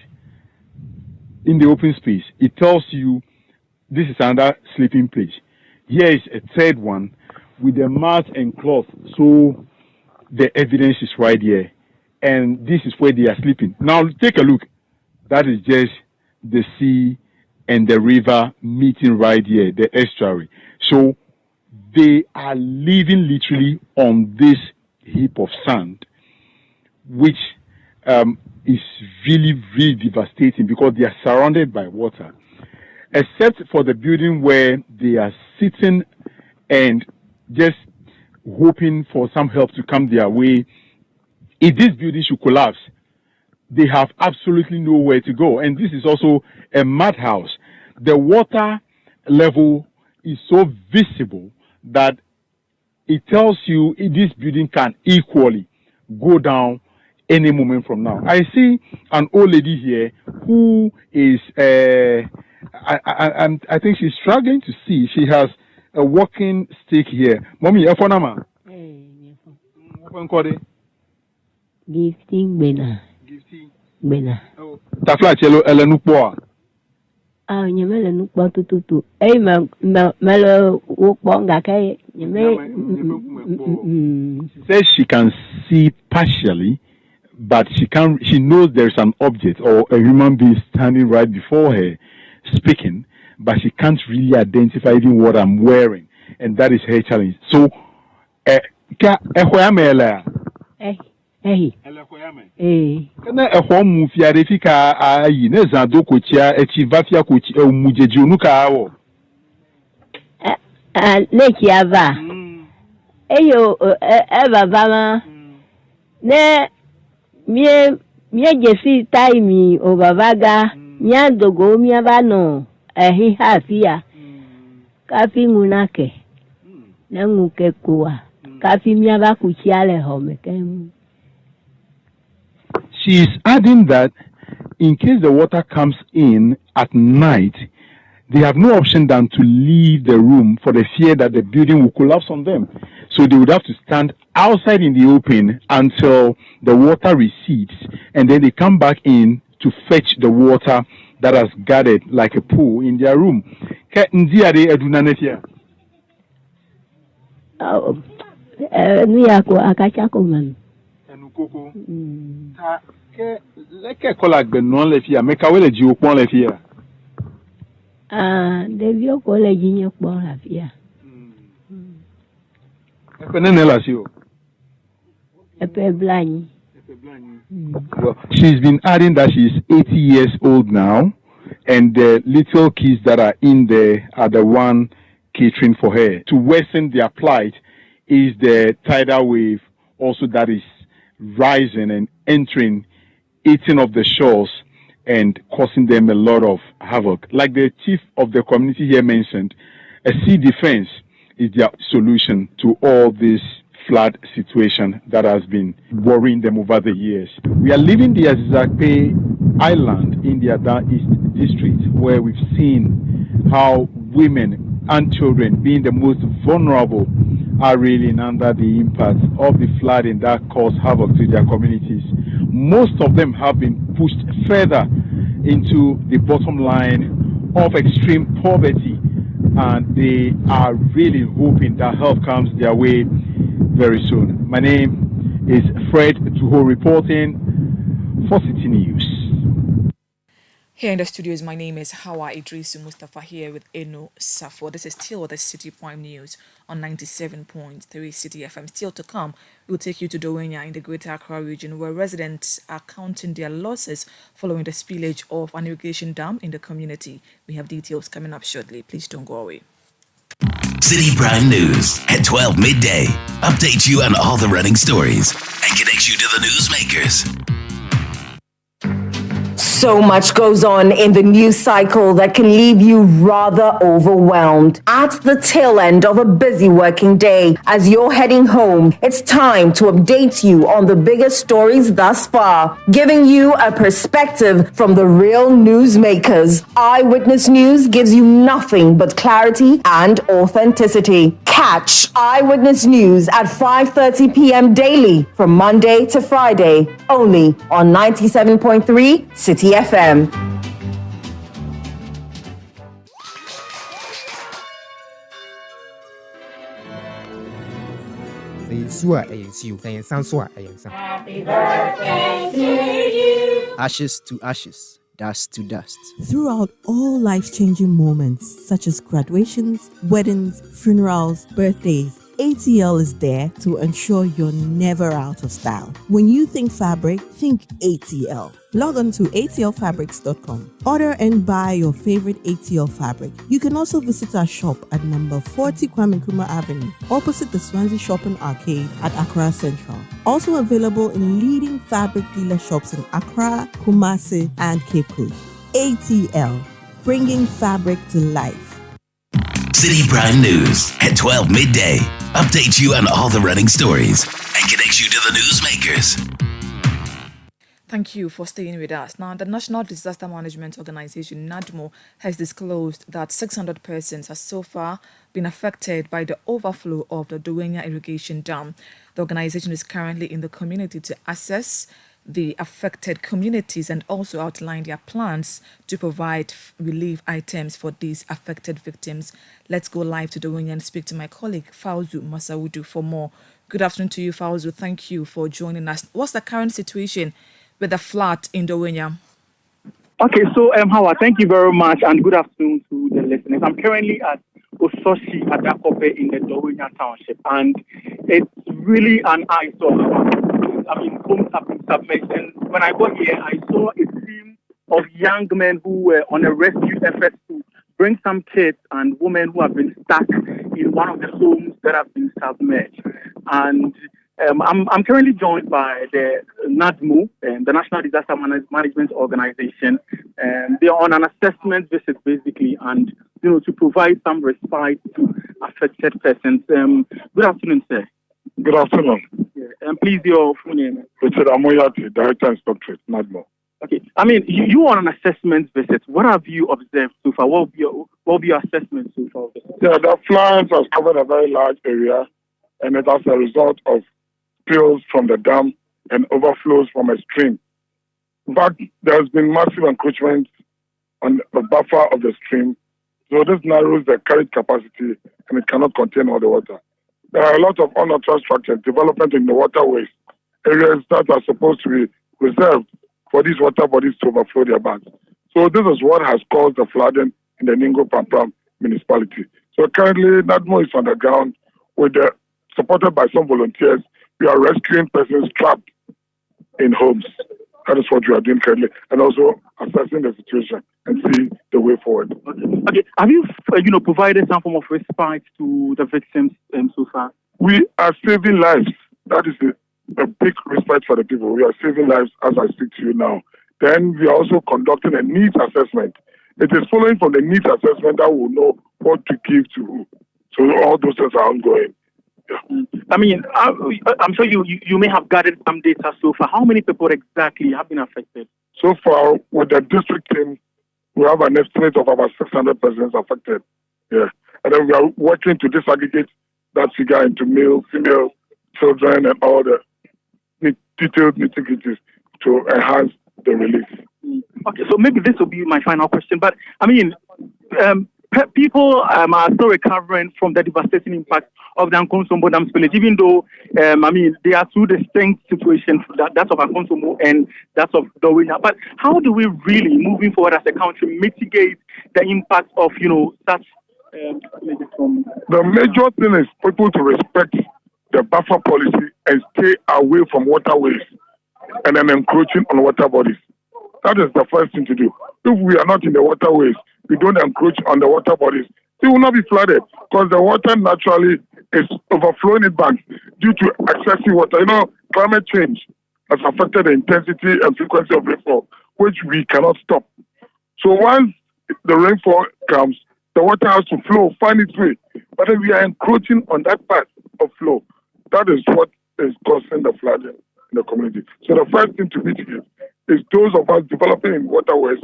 in the open space. It tells you this is another sleeping place. Here is a third one with a mat and cloth. So the evidence is right here. And this is where they are sleeping. Now, take a look. That is just the sea and the river meeting right here, the estuary. So they are living literally on this heap of sand, which is really, really devastating because they are surrounded by water. Except for the building where they are sitting and just hoping for some help to come their way. If this building should collapse, they have absolutely nowhere to go. And this is also a mud house. The water level is so visible that it tells you this building can equally go down any moment from now. I see an old lady here who is, I think she's struggling to see. She has a walking stick here. Mommy, Efonama. Gifting Bena. Bena. Tafla chelo elenukpoa. Ah, nyemele nukpo tututu. Eh, melo wukpo ngake nyemele. She says she can see partially, but she knows there's an object or a human being standing right before her speaking, but she can't really identify even what I'm wearing, and that is her challenge. So, kana ehom fiare fika ayi ne zando kochia echivafia kochi umujeji onuka awo leki ava eyo baba ma ne mie jesi time o babaga nya dogo mi aba no ehi hafia kafi munake na nguke kwa kafi mi aba kuchiale home kem. She is adding that in case the water comes in at night, they have no option than to leave the room for the fear that the building will collapse on them. So they would have to stand outside in the open until the water recedes, and then they come back in to fetch the water that has gathered like a pool in their room. Devio college in your porafia. Well, she's been adding that she's 80 years old now, and the little kids that are in there are the one catering for her. To worsen their plight, is the tidal wave also that is rising and entering, eating of the shores and causing them a lot of havoc. Like the chief of the community here mentioned, a sea defense is their solution to all this flood situation that has been worrying them over the years. We are leaving the Azizakpe Island in the Ada East district, where we've seen how women and children, being the most vulnerable, are reeling under the impact of the flooding that caused havoc to their communities. Most of them have been pushed further into the bottom line of extreme poverty, and they are really hoping that help comes their way very soon. My name is Fred Tuho, reporting for Citi News. Here in the studios, my name is Hawa Idrisu Mustafa, here with Eno Safo. This is still the Citi Prime News on 97.3 Citi FM. Still to come, we'll take you to Dowenya in the Greater Accra region, where residents are counting their losses following the spillage of an irrigation dam in the community. We have details coming up shortly. Please don't go away. Citi Prime News at 12 midday. Update you on all the running stories and connects you to the newsmakers. So much goes on in the news cycle that can leave you rather overwhelmed. At the tail end of a busy working day, as you're heading home, it's time to update you on the biggest stories thus far, giving you a perspective from the real newsmakers. Eyewitness News gives you nothing but clarity and authenticity. Catch Eyewitness News at 5:30 p.m. daily from Monday to Friday, only on 97.3 Citi FM. Happy birthday to you. Ashes to ashes, dust to dust. Throughout all life-changing moments such as graduations, weddings, funerals, birthdays, ATL is there to ensure you're never out of style. When you think fabric, think ATL. Log on to atlfabrics.com. Order and buy your favorite ATL fabric. You can also visit our shop at number 40 Kwame Nkrumah Avenue, opposite the Swansea Shopping Arcade at Accra Central. Also available in leading fabric dealer shops in Accra, Kumasi, and Cape Coast. ATL, bringing fabric to life. Citi Prime News at 12 midday. Updates you on all the running stories and connects you to the newsmakers. Thank you for staying with us. Now, the National Disaster Management Organization, NADMO, has disclosed that 600 persons have so far been affected by the overflow of the Dowenya irrigation dam. The organization is currently in the community to assess the affected communities and also outline their plans to provide relief items for these affected victims. Let's go live to Dowenya and speak to my colleague Fauzu Masaudu for more. Good afternoon to you, Fauzu. Thank you for joining us. What's the current situation with the flood in Dowenya? Okay, so Howard, thank you very much and good afternoon to the listeners. I'm currently at Ososhi Adakope in the Dowenya township, and it's really an eyesore. I mean, homes have been submerged, and when I got here, I saw a team of young men who were on a rescue effort to bring some kids and women who have been stuck in one of the homes that have been submerged. And I'm currently joined by the NADMO, the National Disaster Management Organization. They are on an assessment visit, basically, and to provide some respite to affected persons. Good afternoon, sir. Good afternoon. Yeah. And please, your full name. Richard Amoyati, Director Inspectorate, NADMO. Okay. I mean, you are on an assessment visit. What have you observed so far? What will be your assessment so far? Yeah, the floods has covered a very large area, and it as a result of spills from the dam and overflows from a stream. In fact, there has been massive encroachment on the buffer of the stream, so this narrows the carriage capacity and it cannot contain all the water. There are a lot of unnatural structures, development in the waterways, areas that are supposed to be reserved for these water bodies to overflow their banks. So this is what has caused the flooding in the Ningo Pampram municipality. So currently, NADMO is on the ground supported by some volunteers. We are rescuing persons trapped in homes. That is what we are doing currently, and also assessing the situation and see the way forward. Okay. Have you, provided some form of respite to the victims so far? We are saving lives. That is a big respect for the people. We are saving lives as I speak to you now. Then we are also conducting a needs assessment. It is following from the needs assessment that we'll know what to give to who. So all those things are ongoing. Yeah. I mean, I'm sure you may have gathered some data so far. How many people exactly have been affected? So far, with the district team, we have an estimate of about 600 persons affected. Yeah. And then we are working to disaggregate that figure into male, female, children, and all the detailed nitty-gritties to enhance the relief. Okay, so maybe this will be my final question. But, I mean, people are still recovering from the devastating impact of the Ankonsombo Dam spillage, even though, I mean, they are two distinct situations, that of Ankonsombo and that of Dowenya. But how do we really, moving forward as a country, mitigate the impact of, such... The major thing is people to respect the buffer policy and stay away from waterways and then encroaching on water bodies. That is the first thing to do. If we are not in the waterways, we don't encroach on the water bodies, they will not be flooded because the water naturally is overflowing it back due to excessive water. Climate change has affected the intensity and frequency of rainfall, which we cannot stop. So once the rainfall comes, the water has to flow, find its way. But then we are encroaching on that path of flow. That is what is causing the flooding in the community. So the first thing to mitigate is those of us developing in waterways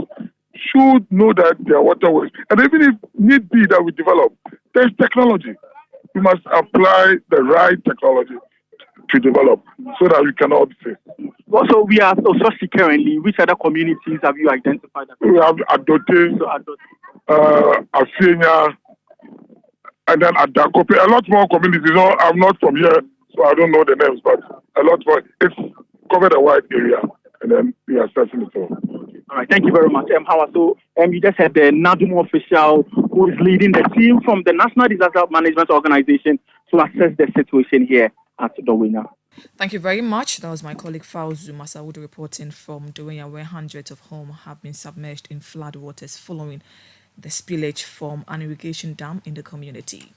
should know that they are waterways. And even if need be that we develop, there's technology. We must apply the right technology to develop so that we can all be safe. Also, we are Ososi currently. Which other communities have you identified? We have Adote, Afenya, and then Adakope. A lot more communities. I'm not from here, so I don't know the names, but a lot more. It's covered a wide area, and then we are assessing it all. All right, thank you very much. Howard, so you just had the NADUM official who is leading the team from the National Disaster Management Organization to assess the situation here at Dowenya. Thank you very much. That was my colleague Fauzu Masawood reporting from Dowenya, where hundreds of homes have been submerged in floodwaters following the spillage from an irrigation dam in the community.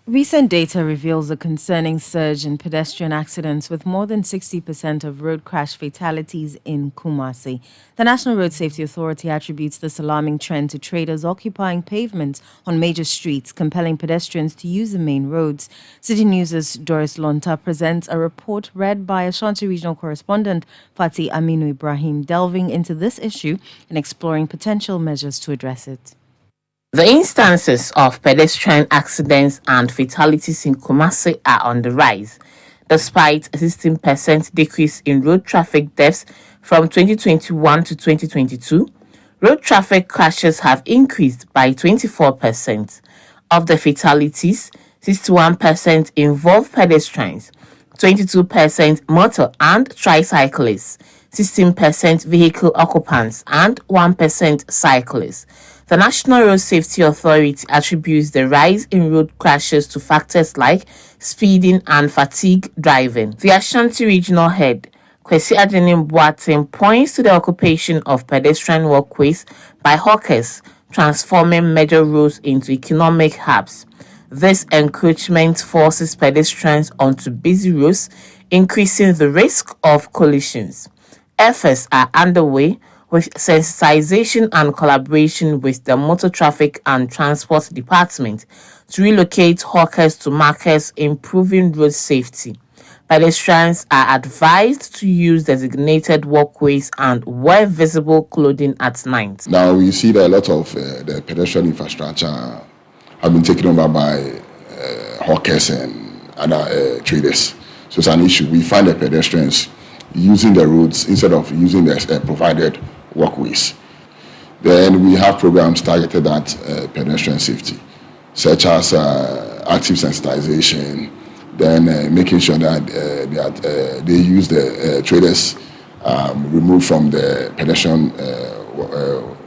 Recent data reveals a concerning surge in pedestrian accidents, with more than 60% of road crash fatalities in Kumasi. The National Road Safety Authority attributes this alarming trend to traders occupying pavements on major streets, compelling pedestrians to use the main roads. City News' Doris Lonta presents a report read by Ashanti Regional Correspondent Fatih Aminu Ibrahim, delving into this issue and exploring potential measures to address it. The instances of pedestrian accidents and fatalities in Kumasi are on the rise. Despite a 16% decrease in road traffic deaths from 2021 to 2022, road traffic crashes have increased by 24%. Of the fatalities, 61% involve pedestrians, 22% motor and tricyclists, 16% vehicle occupants, and 1% cyclists. The National Road Safety Authority attributes the rise in road crashes to factors like speeding and fatigue driving. The Ashanti Regional Head, Kwesi Adenim Boateng, points to the occupation of pedestrian walkways by hawkers, transforming major roads into economic hubs. This encroachment forces pedestrians onto busy roads, increasing the risk of collisions. Efforts are underway with sensitization and collaboration with the Motor Traffic and Transport Department to relocate hawkers to markets, improving road safety. Pedestrians are advised to use designated walkways and wear visible clothing at night. Now we see that a lot of the pedestrian infrastructure have been taken over by hawkers and other traders. So it's an issue. We find the pedestrians using the roads instead of using the provided walkways. Then we have programs targeted at pedestrian safety, such as active sensitization, then making sure that they use the traders removed from the pedestrian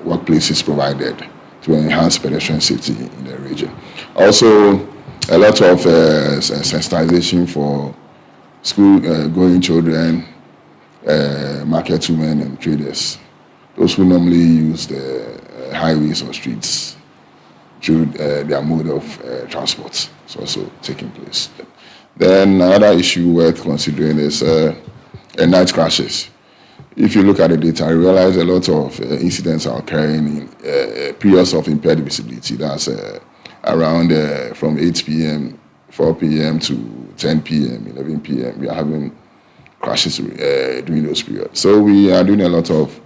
workplaces provided to enhance pedestrian safety in the region. Also, a lot of sensitization for school-going children, market women and traders, those who normally use the highways or streets through their mode of transport. It's also taking place. Then another issue worth considering is night crashes. If you look at the data, you realize a lot of incidents are occurring in periods of impaired visibility. That's around from 8 p.m., 4 p.m. to 10 p.m., 11 p.m. We are having crashes during those periods. So we are doing a lot of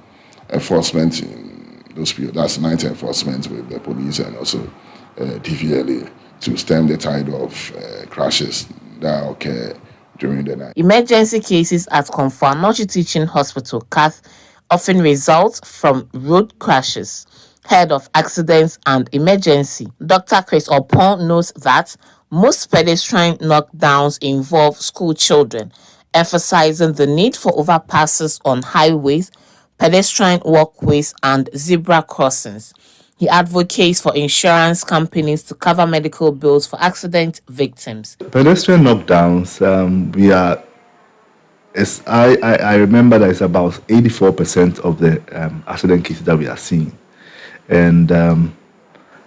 enforcement in those periods. That's night enforcement with the police and also DVLA to stem the tide of crashes that occur during the night. Emergency cases at Konfanochi Teaching Hospital, CATH, often result from road crashes. Head of Accidents and Emergency, Dr. Chris Opon, knows that most pedestrian knockdowns involve school children, emphasizing the need for overpasses on highways, pedestrian walkways, and zebra crossings. He advocates for insurance companies to cover medical bills for accident victims. Pedestrian knockdowns, I remember that it's about 84% of the accident cases that we are seeing. And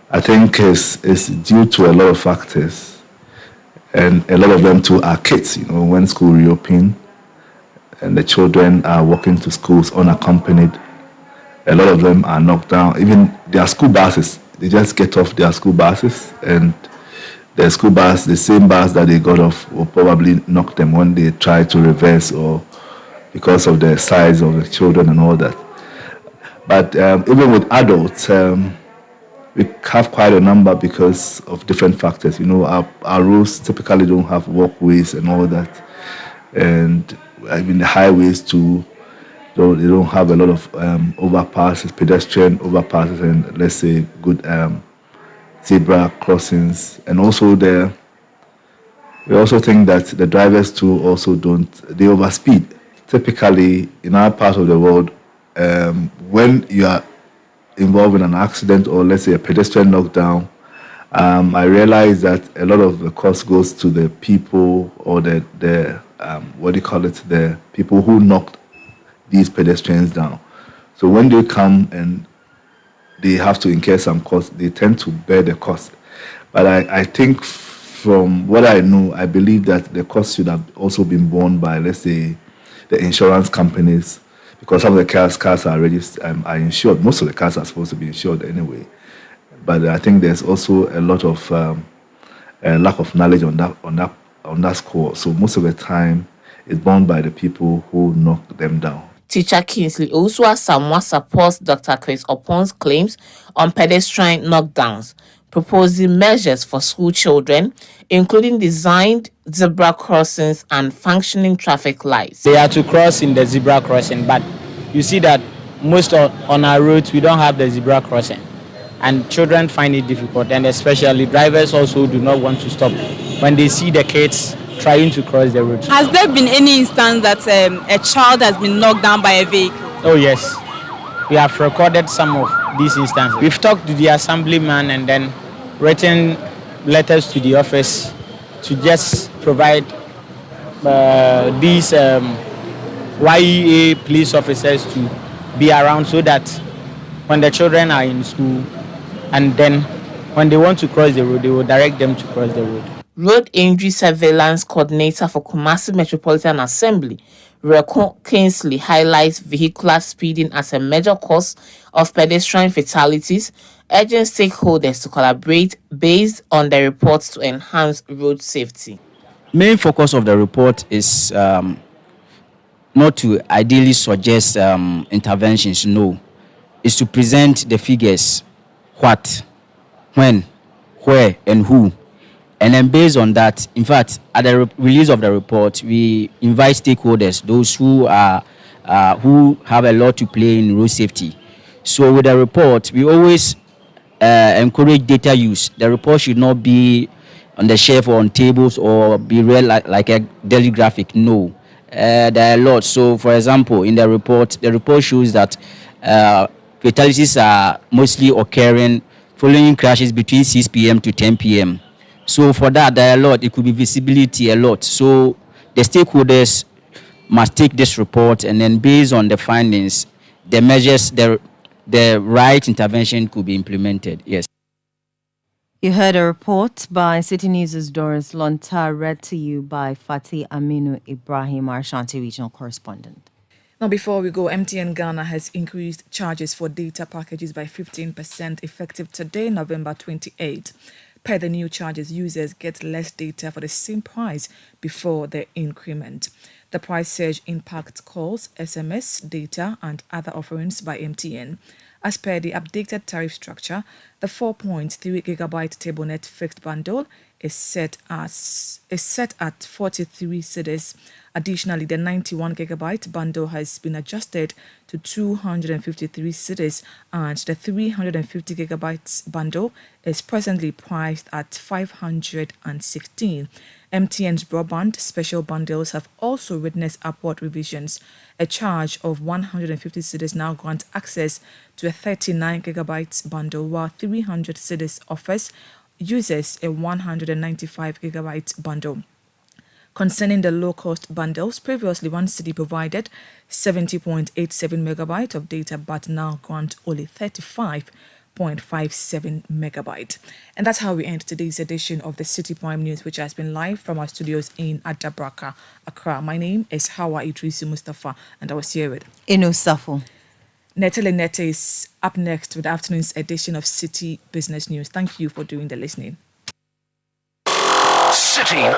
I think it's due to a lot of factors. And a lot of them too are kids, when school reopen and the children are walking to schools unaccompanied. A lot of them are knocked down. Even their school buses, they just get off their school buses, and the school bus, the same bus that they got off, will probably knock them when they try to reverse, or because of the size of the children and all that. But even with adults, we have quite a number because of different factors. Our roads typically don't have walkways and all that, and even the highways too. So they don't have a lot of overpasses, pedestrian overpasses, and let's say good zebra crossings. And also we also think that the drivers too also they overspeed. Typically in our part of the world, when you are involved in an accident or let's say a pedestrian knockdown, I realize that a lot of the cost goes to the people or the people who knocked these pedestrians down. So when they come and they have to incur some cost, they tend to bear the cost. But I think from what I know, I believe that the cost should have also been borne by, let's say, the insurance companies, because some of the cars are are insured. Most of the cars are supposed to be insured anyway. But I think there's also a lot of lack of knowledge on that score. So most of the time, it's borne by the people who knock them down. Teacher Kingsley Osua Samoa supports Dr. Chris Opon's claims on pedestrian knockdowns, proposing measures for school children, including designed zebra crossings and functioning traffic lights. They are to cross in the zebra crossing, but you see that most on our roads, we don't have the zebra crossing. And children find it difficult, and especially drivers also do not want to stop when they see the kids trying to cross the road. Has there been any instance that a child has been knocked down by a vehicle? Oh yes, we have recorded some of these instances. We've talked to the assemblyman and then written letters to the office to just provide these YEA police officers to be around so that when the children are in school and then when they want to cross the road, they will direct them to cross the road. Road Injury Surveillance Coordinator for Kumasi Metropolitan Assembly, Rekon Kingsley, highlights vehicular speeding as a major cause of pedestrian fatalities, urging stakeholders to collaborate based on the reports to enhance road safety. Main focus of the report is not to ideally suggest interventions, no. It's to present the figures, what, when, where, and who. And then based on that, in fact, at the release of the report, we invite stakeholders, those who have a lot to play in road safety. So with the report, we always encourage data use. The report should not be on the shelf or on tables or be read like a daily graphic. No, there are a lot. So for example, in the report shows that fatalities are mostly occurring following crashes between 6 p.m. to 10 p.m. So for that, there are a lot. It could be visibility, a lot. So the stakeholders must take this report, and then based on the findings, the measures, the right intervention could be implemented. Yes. You heard a report by City News' Doris Lontar, read to you by Fatih Aminu Ibrahim, our Ashanti regional correspondent. Now, before we go, MTN Ghana has increased charges for data packages by 15% effective today, November 28. Per the new charges, users get less data for the same price before the increment. The price surge impacts calls, SMS, data, and other offerings by MTN. As per the updated tariff structure, the 4.3 gigabyte TableNet fixed bundle is set at 43 cedis. Additionally, the 91 gigabyte bundle has been adjusted to 253 cedis, and the 350 gigabytes bundle is presently priced at 516. MTN's broadband special bundles have also witnessed upward revisions. A charge of 150 cedis now grants access to a 39 gigabytes bundle, while 300 cedis offers users a 195 gigabyte bundle. Concerning the low-cost bundles, previously one city provided 70.87 megabyte of data, but now grant only 35.57 megabyte. And that's how we end today's edition of the Citi Prime News, which has been live from our studios in Adabraka, Accra. My name is Hawa Idrisu Mustafa, and I was here with Inu Safo. Netele Nete is up next with the afternoon's edition of City Business News. Thank you for doing the listening. City